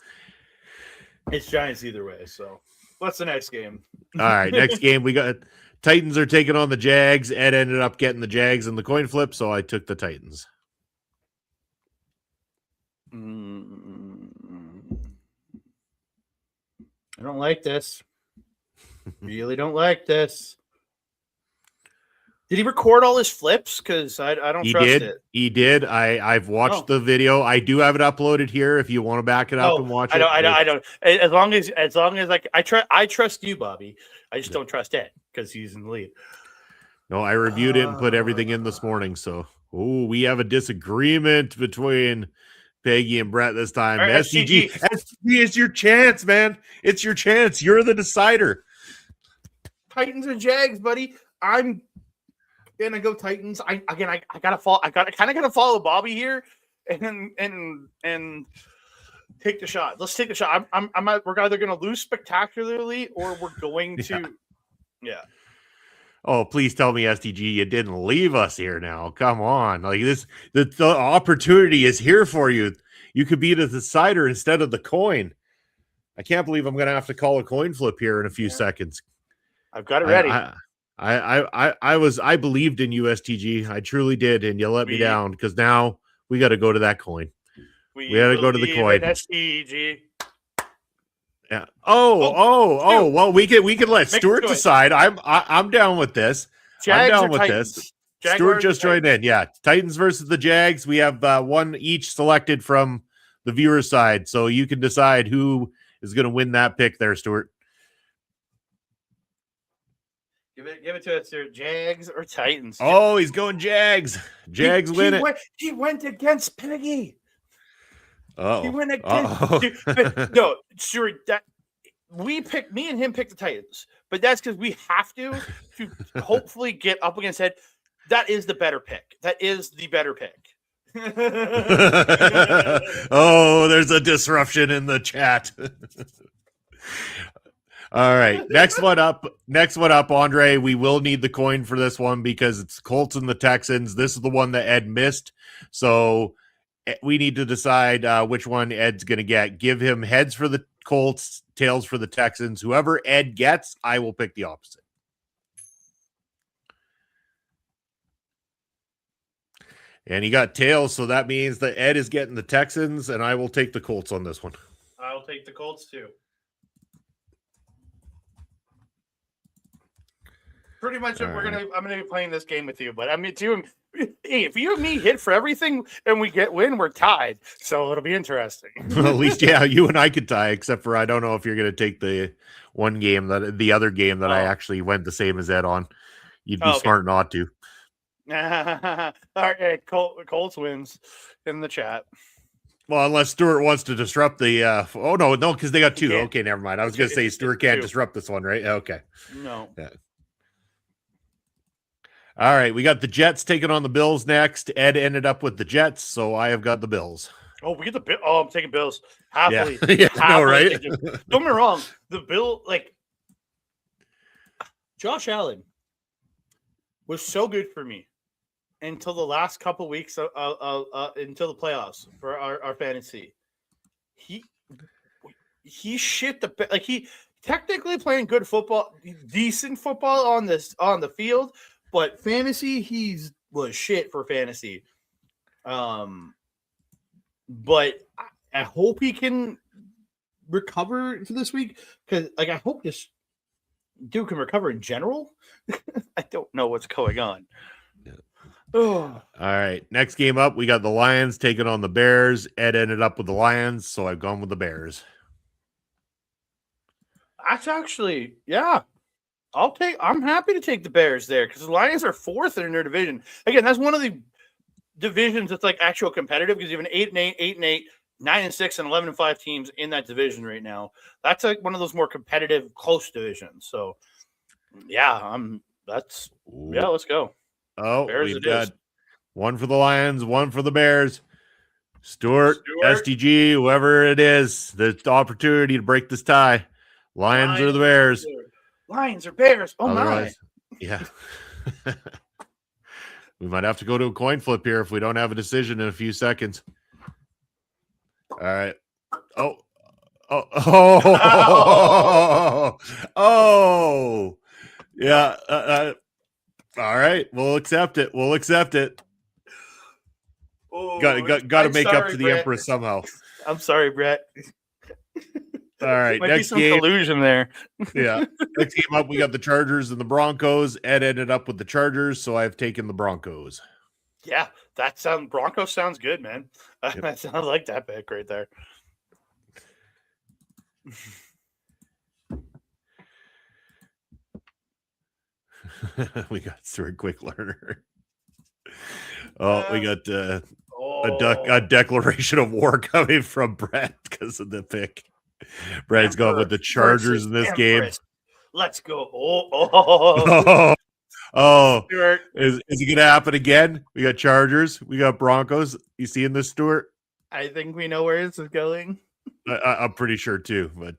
It's Giants either way. So what's the next game? All right, next game we got Titans are taking on the Jags. Ed ended up getting the Jags in the coin flip, so I took the Titans. I don't like this. Really don't like this. Did he record all his flips? Because I don't trust it. He did. I've watched the video. I do have it uploaded here if you want to back it up and watch it. I don't. As long as I trust you, Bobby. I just don't trust Ed because he's in the lead. No, I reviewed it and put everything in this morning. So, we have a disagreement between Peggy and Brett this time. Right, STG, it's your chance, man. It's your chance. You're the decider. Titans and Jags, buddy. I'm gonna go Titans. I gotta follow. I kind of gotta follow Bobby here, and take the shot. Let's take the shot. We're either gonna lose spectacularly or we're going to. Yeah. Oh, please tell me, STG, you didn't leave us here now. Come on. Like this, the opportunity is here for you. You could be the decider instead of the coin. I can't believe I'm going to have to call a coin flip here in a few seconds. I've got it ready. I believed in you, STG. I truly did, and you let me down because now we got to go to that coin. We got to go to the coin. STG. Yeah. Well, we can let Stuart decide. I'm down with this. Jags I'm down with Titans? this. Jaguars Stuart just joined in. Yeah. Titans versus the Jags. We have one each selected from the viewer side. So you can decide who is going to win that pick there, Stuart. Give it to us, sir. Jags or Titans? Oh, he's going Jags. Jags win it. He went against Peggy. Oh, he went against. No, Stuart. Me and him picked the Titans, but that's because we have to hopefully get up against it. That is the better pick. That is the better pick. Oh, there's a disruption in the chat. All right. Next one up, Andre. We will need the coin for this one because it's Colts and the Texans. This is the one that Ed missed. So we need to decide which one Ed's going to get. Give him heads for the Colts, tails for the Texans. Whoever Ed gets, I will pick the opposite. And he got tails, so that means that Ed is getting the Texans, and I will take the Colts on this one. I'll take the Colts too. Pretty much, I'm gonna be playing this game with you, but I mean, if you and me hit for everything and we win, we're tied. So it'll be interesting. Well, at least, yeah, you and I could tie, except for I don't know if you're going to take the other game that I actually went the same as Ed on. You'd be smart not to. All right, Colts wins in the chat. Well, unless Stuart wants to disrupt the. No, because they got two. Okay, never mind. I was going to say Stuart can't disrupt this one, right? Okay. No. Yeah. All right, we got the Jets taking on the Bills next. Ed ended up with the Jets, so I have got the Bills. Oh, we get the Bills. Oh, I'm taking Bills. Happily. Yeah, no, right? Don't get me wrong. The Bill, Josh Allen was so good for me until the last couple weeks until the playoffs for our fantasy. He shit he technically playing good football, decent football on the field. But fantasy, was shit for fantasy. But I hope he can recover for this week because, I hope this dude can recover in general. I don't know what's going on. Yeah. All right, next game up, we got the Lions taking on the Bears. Ed ended up with the Lions, so I've gone with the Bears. That's actually, yeah. I'm happy to take the Bears there because the Lions are fourth in their division. Again, that's one of the divisions that's actual competitive because you have an 8-8, 8-8, 9-6, and 11-5 teams in that division right now. That's one of those more competitive, close divisions. So, yeah, let's go. Oh, Bears we've got one for the Lions, one for the Bears. Stuart, STG, whoever it is, the opportunity to break this tie. Lions or the Bears. Lions or Bears? Oh, otherwise, my. Yeah. We might have to go to a coin flip here if we don't have a decision in a few seconds. All right. Oh. Yeah. All right. We'll accept it. Oh, got to make up to the Empress somehow. I'm sorry, Brett. All right, Might be next some game. collusion there. Yeah, next game up, we got the Chargers and the Broncos. Ed ended up with the Chargers, so I've taken the Broncos. Yeah, Broncos sounds good, man. Yep. That sounds like that pick right there. We got Stuart Quick Learner. Oh, we got a declaration of war coming from Brett because of the pick. Brett's going with the Chargers in this game. Let's go. Stuart. Is it going to happen again? We got Chargers. We got Broncos. You seeing this, Stuart? I think we know where this is going. I'm pretty sure too, but.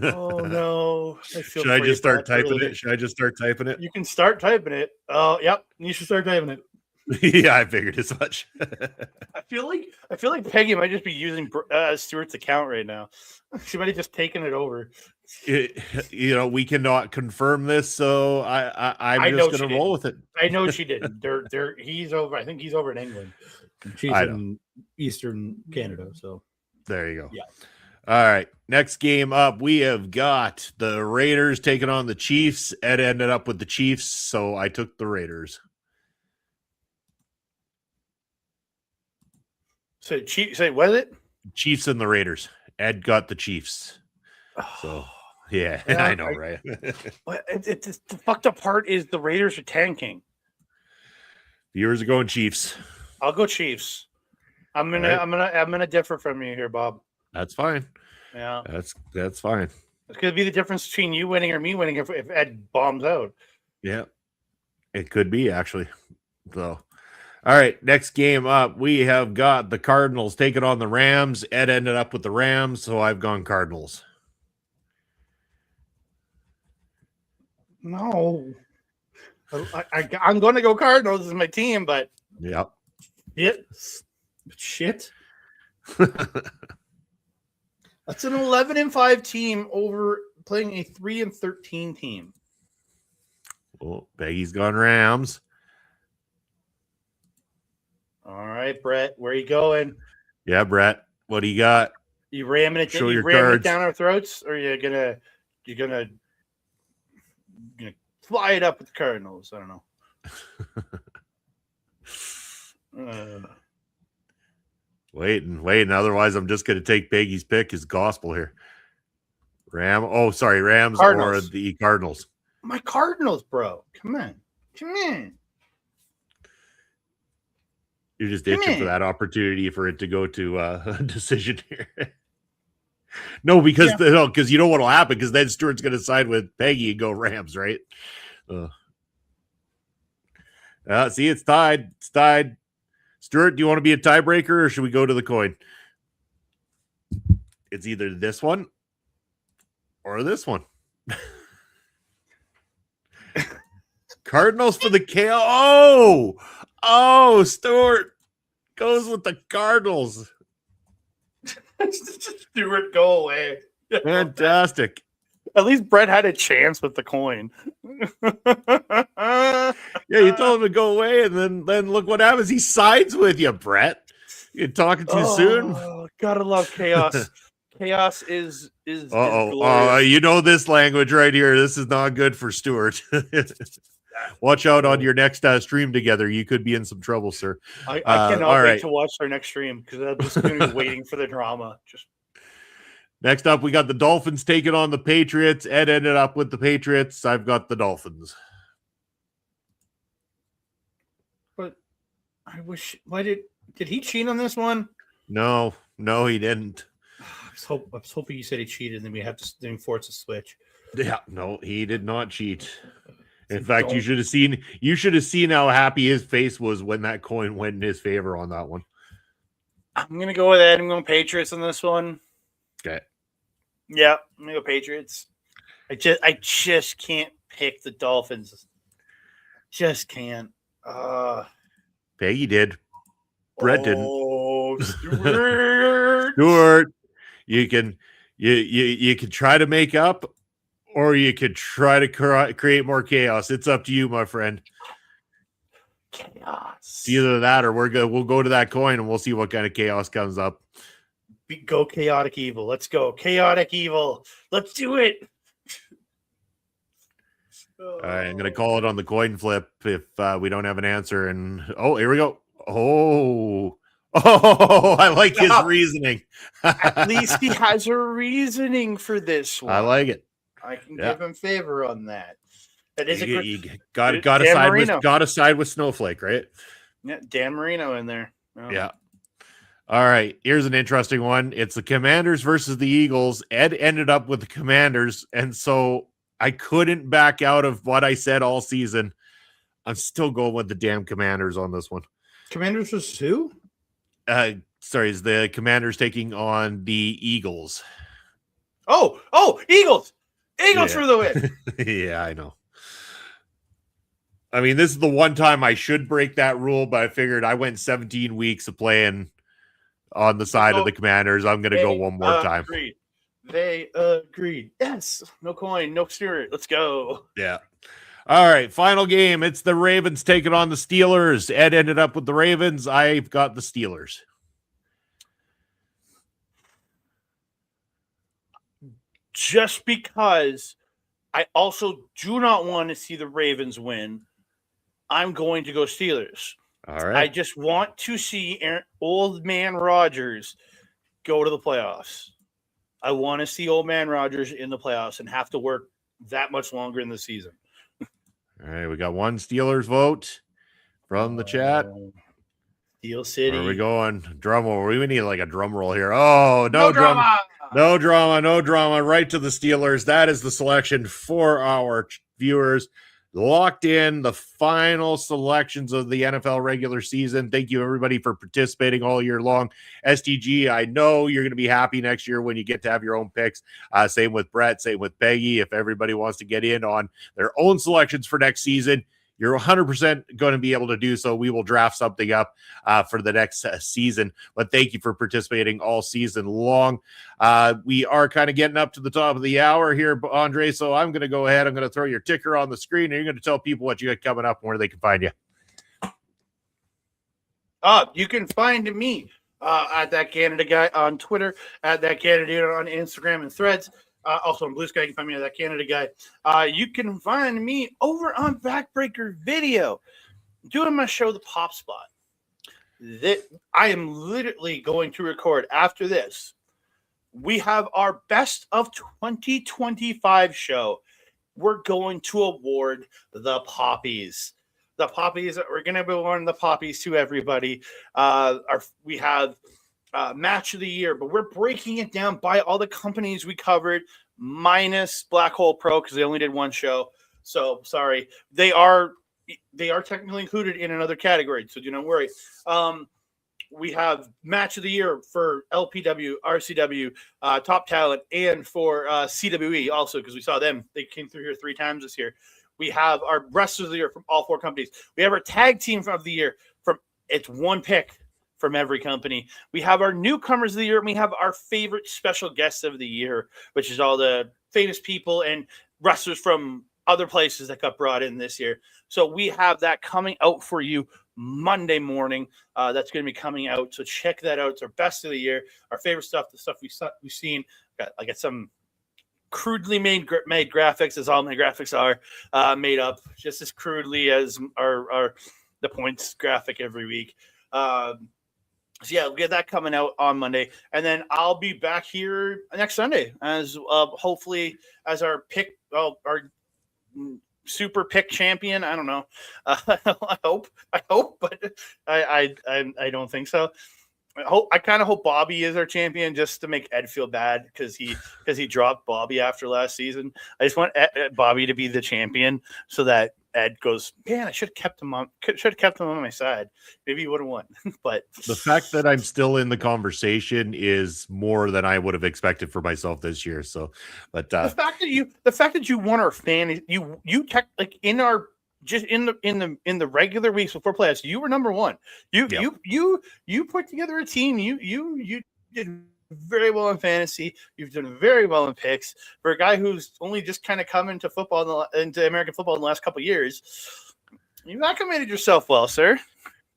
Oh no! Should I just start typing it? Should I just start typing it? You can start typing it. Oh, yep. You should start typing it. Yeah, I figured as much. I feel like Peggy might just be using Stuart's account right now. She might have just taken it over. We cannot confirm this, so I'm just going to roll with it. I know she did. He's over. I think he's over in England. She's in Eastern Canada. So there you go. Yeah. All right. Next game up, we have got the Raiders taking on the Chiefs. Ed ended up with the Chiefs, so I took the Raiders. So say what is it? Chiefs and the Raiders. Ed got the Chiefs. So yeah, I know, right? But the fucked up part is the Raiders are tanking. Viewers are going Chiefs. I'll go Chiefs. I'm gonna differ from you here, Bob. That's fine. Yeah, that's fine. It's gonna be the difference between you winning or me winning if Ed bombs out. Yeah, it could be actually. So, all right, next game up, we have got the Cardinals taking on the Rams. Ed ended up with the Rams, so I've gone Cardinals. No, I'm going to go Cardinals as my team, but yep. Shit. That's an 11-5 team over playing a 3-13 team. Well, Peggy's gone Rams. All right, Brett, where are you going? Yeah, Brett, what do you got? You ramming it? Show you your ramming cards. it down our throats, or you're gonna fly it up with the Cardinals? I don't know. Waiting. Otherwise, I'm just going to take Peggy's pick as gospel here. Rams Cardinals. Or the Cardinals. My Cardinals, bro. Come on. You're just itching for that opportunity for it to go to a decision here. No, because you know what will happen, because then Stuart's going to side with Peggy and go Rams, right? See, it's tied. Stuart, do you want to be a tiebreaker, or should we go to the coin? It's either this one or this one. Cardinals for the KO. Oh, Stuart goes with the Cardinals. Stuart, go away. Fantastic. At least Brett had a chance with the coin. Yeah, you told him to go away, and then look what happens. He sides with you, Brett. You're talking too soon. Gotta love chaos. Chaos is you know this language right here. This is not good for Stuart. Watch out on your next stream together. You could be in some trouble, sir. I cannot wait to watch our next stream, because I'm just going to be waiting for the drama. Next up, we got the Dolphins taking on the Patriots. Ed ended up with the Patriots. I've got the Dolphins. But I wish. Why did he cheat on this one? No, he didn't. I was hoping you said he cheated, and then we have to force a switch. Yeah, no, he did not cheat. In fact, you should have seen how happy his face was when that coin went in his favor on that one. I'm gonna go with Ed. I'm going Patriots on this one. Okay. Yeah, I'm gonna go Patriots. I just can't pick the Dolphins. Just can't. Peggy did. Brett didn't. Oh, Stuart. Stuart, you can try to make up, or you could try to create more chaos. It's up to you, my friend. Chaos. It's either that, or we'll go to that coin and we'll see what kind of chaos comes up. Go chaotic evil. Let's go. Chaotic evil. Let's do it. All right, I'm going to call it on the coin flip if we don't have an answer. And here we go. Oh, I like his reasoning. At least he has a reasoning for this one. I like it. I can give him favor on that. That is you got to side with Snowflake, right? Yeah, Dan Marino in there. Oh. Yeah. All right, here's an interesting one. It's the Commanders versus the Eagles. Ed ended up with the Commanders, and so I couldn't back out of what I said all season. I'm still going with the damn Commanders on this one. Commanders versus who? Sorry, is the Commanders taking on the Eagles? Oh, Eagles! Eagles for the win. Yeah, I know. I mean, this is the one time I should break that rule, but I figured I went 17 weeks of playing on the side of the Commanders. I'm going to go one more time. They agreed. Yes. No coin, no Stewart. Let's go. Yeah. All right. Final game. It's the Ravens taking on the Steelers. Ed ended up with the Ravens. I've got the Steelers. Just because I also do not want to see the Ravens win, I'm going to go Steelers. All right. I just want to see old man Rodgers go to the playoffs. I want to see old man Rodgers in the playoffs and have to work that much longer in the season. All right. We got one Steelers vote from the chat. Steel City. Where are we going? Drum roll. We need like a drum roll here. Oh, no drama. No drama. Right to the Steelers. That is the selection for our viewers. Locked in the final selections of the NFL regular season. Thank you, everybody, for participating all year long. STG, I know you're going to be happy next year when you get to have your own picks. Same with Brett, same with Peggy. If everybody wants to get in on their own selections for next season, you're 100% going to be able to do so. We will draft something up for the next season. But thank you for participating all season long. We are kind of getting up to the top of the hour here, Andre. So I'm going to go ahead. I'm going to throw your ticker on the screen, and you're going to tell people what you got coming up and where they can find you. You can find me at That Canada Guy on Twitter, at That Canada Dude on Instagram and Threads. Also on Blue Sky, you can find me at That Canada Guy. You can find me over on Backbreaker Video doing my show, The Pop Spot. I am literally going to record after this. We have our best of 2025 show. We're going to award the Poppies. The Poppies, we're going to be awarding the Poppies to everybody. We have match of the year, but we're breaking it down by all the companies we covered, minus Black Hole Pro because they only did one show. So sorry, they are technically included in another category, so do not worry. We have match of the year for LPW, RCW, Top Talent, and for CWE also because we saw them. They came through here 3 times this year. We have our wrestlers of the year from all 4 companies. We have our tag team of the year from it's one pick from every company. We have our newcomers of the year, and we have our favorite special guests of the year, which is all the famous people and wrestlers from other places that got brought in this year. So we have that coming out for you Monday morning. That's going to be coming out. So check that out. It's our best of the year, our favorite stuff, the stuff we've seen. I got some crudely made graphics, as all my graphics are made up just as crudely as our the points graphic every week. So yeah, we'll get that coming out on Monday, and then I'll be back here next Sunday as hopefully as our pick, our super pick champion. I don't know. I hope, but I don't think so. I kind of hope Bobby is our champion just to make Ed feel bad because he dropped Bobby after last season. I just want Bobby to be the champion so that Ed goes, man, I should have kept him on my side. Maybe he would have won. But the fact that I'm still in the conversation is more than I would have expected for myself this year. So, but the fact that you won our fan, you like in our just in the regular weeks before playoffs, you were number 1. You put together a team. You did very well in fantasy. You've done very well in picks for a guy who's only just kind of come into football into American football in the last couple of years. You've acclimated yourself well, sir.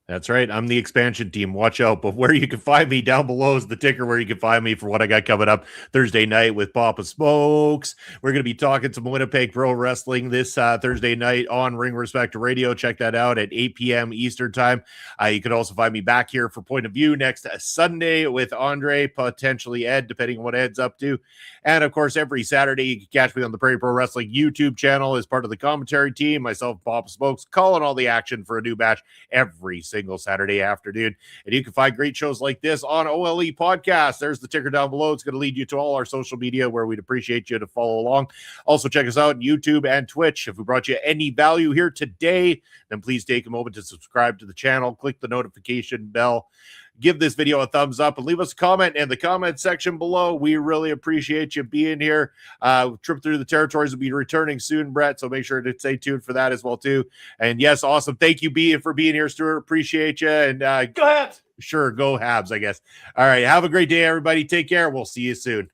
That's right. I'm the expansion team. Watch out. But where you can find me down below is the ticker where you can find me for what I got coming up Thursday night with Papa Smokes. We're going to be talking some Winnipeg Pro Wrestling this Thursday night on Ring Respect Radio. Check that out at 8 p.m. Eastern Time. You can also find me back here for Point of View next Sunday with Andre, potentially Ed, depending on what Ed's up to. And, of course, every Saturday, you can catch me on the Prairie Pro Wrestling YouTube channel as part of the commentary team. Myself, Papa Smokes, calling all the action for a new match every single Saturday afternoon. And you can find great shows like this on OLE Podcast. There's the ticker down below. It's going to lead you to all our social media where we'd appreciate you to follow along. Also, check us out on YouTube and Twitch. If we brought you any value here today, then please take a moment to subscribe to the channel. Click the notification bell. Give this video a thumbs up and leave us a comment in the comment section below. We really appreciate you being here. Trip Through the Territories will be returning soon, Brett, so make sure to stay tuned for that as well, too. And yes, awesome. Thank you, for being here, Stuart. Appreciate you. And go ahead. Sure, go Habs, I guess. All right, have a great day, everybody. Take care. We'll see you soon.